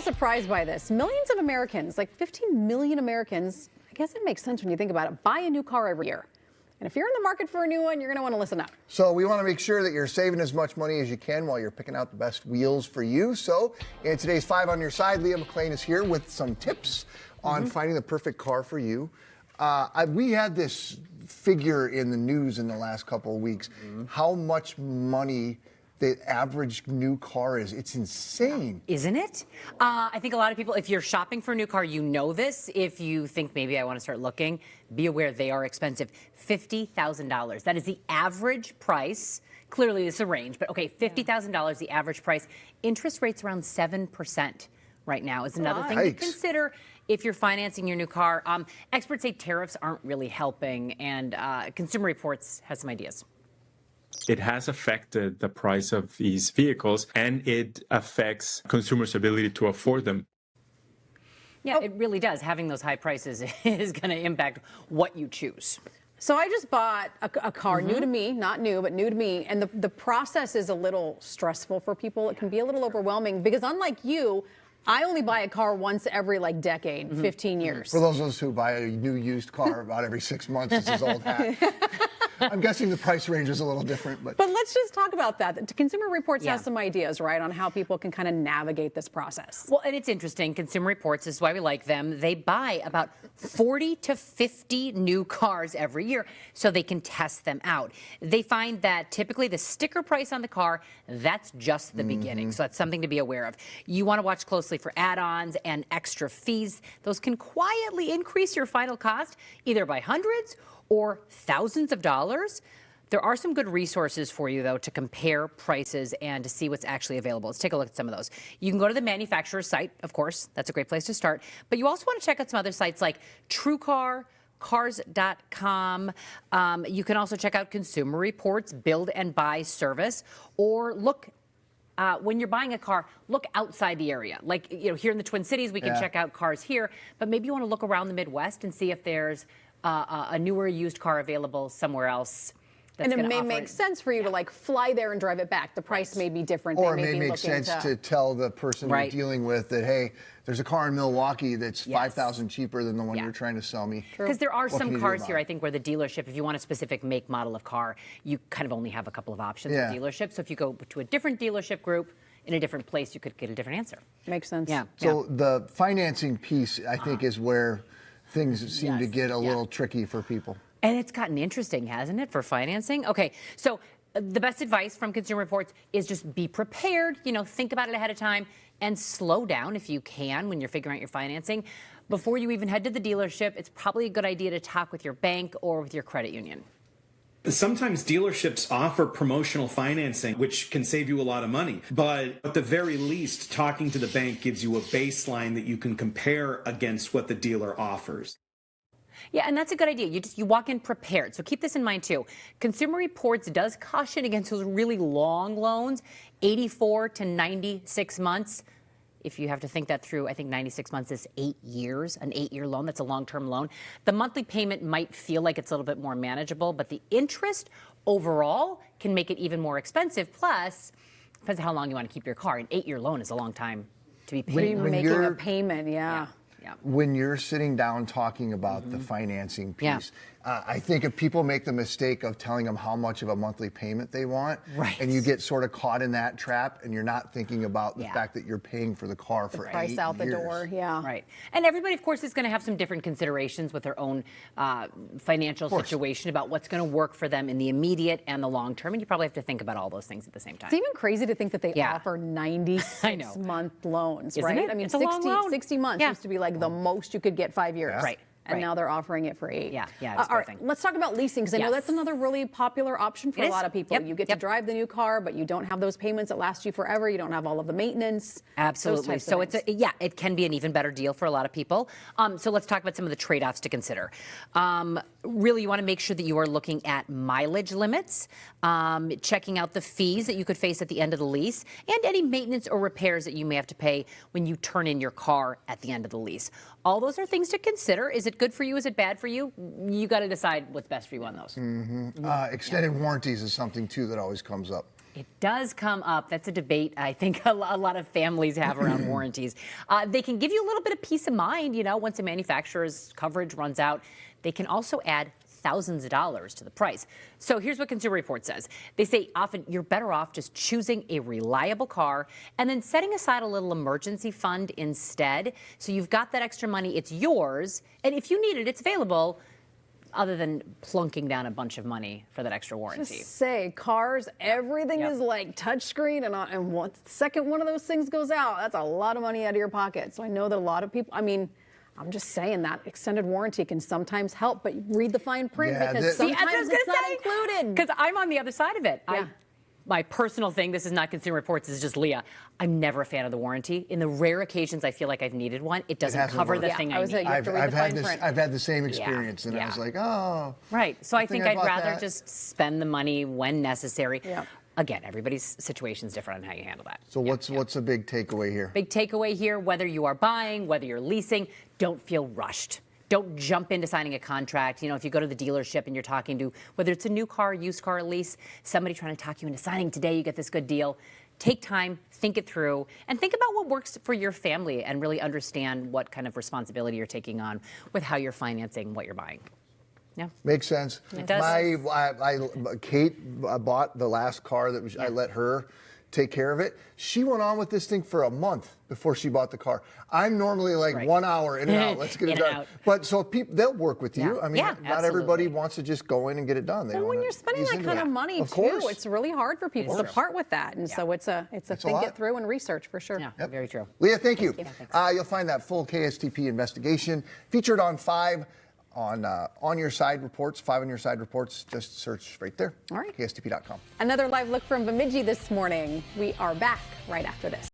surprised by this. Millions of Americans, like 15 million Americans, I guess it makes sense when you think about it, buy a new car every year. And if you're in the market for a new one, you're going to want to listen up. So we want to make sure that you're saving as much money as you can while you're picking out the best wheels for you. So in today's 5 on Your Side, Leah McLean is here with some tips on finding the perfect car for you. We had this figure in the news in the last couple of weeks, how much money the average new car is. It's insane. Isn't it? I think a lot of people, if you're shopping for a new car, you know this. If you think maybe I want to start looking, be aware they are expensive. $50,000. That is the average price. Clearly, it's a range, but okay, $50,000, the average price. Interest rates around 7% right now is another thing to consider if you're financing your new car. Experts say tariffs aren't really helping, and Consumer Reports has some ideas. It has affected the price of these vehicles, and it affects consumers' ability to afford them. Yeah, it really does. Having those high prices is going to impact what you choose. So I just bought a car, new to me, not new, but new to me. And the process is a little stressful for people. It can be a little overwhelming because unlike you, I only buy a car once every decade, 15 years. For those of us who buy a new used car about every 6 months, this is old hat. I'm guessing the price range is a little different. But let's just talk about that. The Consumer Reports has some ideas, right, on how people can kind of navigate this process. Well, and it's interesting. Consumer Reports, this is why we like them. They buy about 40 to 50 new cars every year so they can test them out. They find that typically the sticker price on the car, that's just the beginning. So that's something to be aware of. You want to watch closely for add-ons and extra fees. Those can quietly increase your final cost either by hundreds or thousands of dollars. There are some good resources for you, though, to compare prices and to see what's actually available. Let's take a look at some of those. You can go to the manufacturer's site, of course. That's a great place to start. But you also want to check out some other sites like TrueCar, Cars.com. You can also check out Consumer Reports, Build and Buy Service, or look when you're buying a car, look outside the area. Like, here in the Twin Cities, we can check out cars here, but maybe you want to look around the Midwest and see if there's a newer used car available somewhere else. And it may make sense for you to fly there and drive it back. The price may be different. Or it may make sense to tell the person you're dealing with that, hey, there's a car in Milwaukee that's $5,000 cheaper than the one you're trying to sell me. Because there are some cars here, I think, where the dealership, if you want a specific make, model of car, you kind of only have a couple of options with dealerships. So if you go to a different dealership group in a different place, you could get a different answer. Makes sense. Yeah. So the financing piece, I think, is where things seem to get a little tricky for people. And it's gotten interesting, hasn't it, for financing? Okay, so the best advice from Consumer Reports is just be prepared, think about it ahead of time and slow down if you can when you're figuring out your financing. Before you even head to the dealership, it's probably a good idea to talk with your bank or with your credit union. Sometimes dealerships offer promotional financing, which can save you a lot of money. But at the very least, talking to the bank gives you a baseline that you can compare against what the dealer offers. Yeah, and that's a good idea. You walk in prepared. So keep this in mind, too. Consumer Reports does caution against those really long loans, 84 to 96 months. If you have to think that through, I think 96 months is 8 years, an 8-year loan. That's a long-term loan. The monthly payment might feel like it's a little bit more manageable, but the interest overall can make it even more expensive. Plus, depends on how long you want to keep your car. An 8-year loan is a long time to be paying. Making a payment, yeah. When you're sitting down talking about the financing piece, I think if people make the mistake of telling them how much of a monthly payment they want, and you get sort of caught in that trap, and you're not thinking about the fact that you're paying for the car for 8 years. Price out the door, Right. And everybody, of course, is going to have some different considerations with their own financial situation about what's going to work for them in the immediate and the long term, and you probably have to think about all those things at the same time. It's even crazy to think that they offer 96-month loans, right? It? I mean, it's 60 months used to be the most you could get 5 years. Right. And now they're offering it for 8. Yeah. All right, let's talk about leasing, because I know that's another really popular option for a lot of people. You get to drive the new car, but you don't have those payments that last you forever. You don't have all of the maintenance. Absolutely. So it can be an even better deal for a lot of people. So let's talk about some of the trade-offs to consider. Really, you want to make sure that you are looking at mileage limits, checking out the fees that you could face at the end of the lease, and any maintenance or repairs that you may have to pay when you turn in your car at the end of the lease. All those are things to consider. Is it good for you? Is it bad for you? You got to decide what's best for you on those. Extended warranties is something, too, that always comes up. It does come up. That's a debate I think a lot of families have around warranties. They can give you a little bit of peace of mind, once a manufacturer's coverage runs out. They can also add thousands of dollars to the price. So here's what Consumer Reports says. They say often you're better off just choosing a reliable car and then setting aside a little emergency fund instead. So you've got that extra money, it's yours, and if you need it, it's available, other than plunking down a bunch of money for that extra warranty. Just say cars, everything is like touchscreen, and once the second one of those things goes out, that's a lot of money out of your pocket. So I know that a lot of people, I'm just saying that extended warranty can sometimes help, but read the fine print because sometimes it's not included. Because I'm on the other side of it. Yeah. My personal thing, this is not Consumer Reports, this is just Leah. I'm never a fan of the warranty. In the rare occasions I feel like I've needed one, it doesn't hasn't cover worked. the Yeah, thing I I was need. like, you have to read the fine print. I've had the same experience, and I Yeah. was like, oh. Right. So I think I'd bought rather that. just spend the money when necessary. Yeah. Again, everybody's situation is different on how you handle that. So what's a big takeaway here? Big takeaway here, whether you are buying, whether you're leasing, don't feel rushed. Don't jump into signing a contract. If you go to the dealership and you're talking to, whether it's a new car, used car, lease, somebody trying to talk you into signing today, you get this good deal. Take time, think it through, and think about what works for your family and really understand what kind of responsibility you're taking on with how you're financing what you're buying. Yeah. Makes sense. It does. Kate bought the last car that I let her take care of it. She went on with this thing for a month before she bought the car. I'm normally like Right. 1 hour in and out. Let's get it In and done. out. But so people, they'll work with you. Yeah. I mean, Yeah, not everybody absolutely. wants to just go in and get it done. They And when wanna you're spending ease that into kind it. of money Of too, course. it's really hard for people to part with that. And so it's a a think lot. it through and research for sure. Yeah, very true. Leah, thank you. Thanks. You'll find that full KSTP investigation featured on 5 on your side reports, 5 on your side reports. Just search right there. All right. KSTP.com. Another live look from Bemidji this morning. We are back right after this.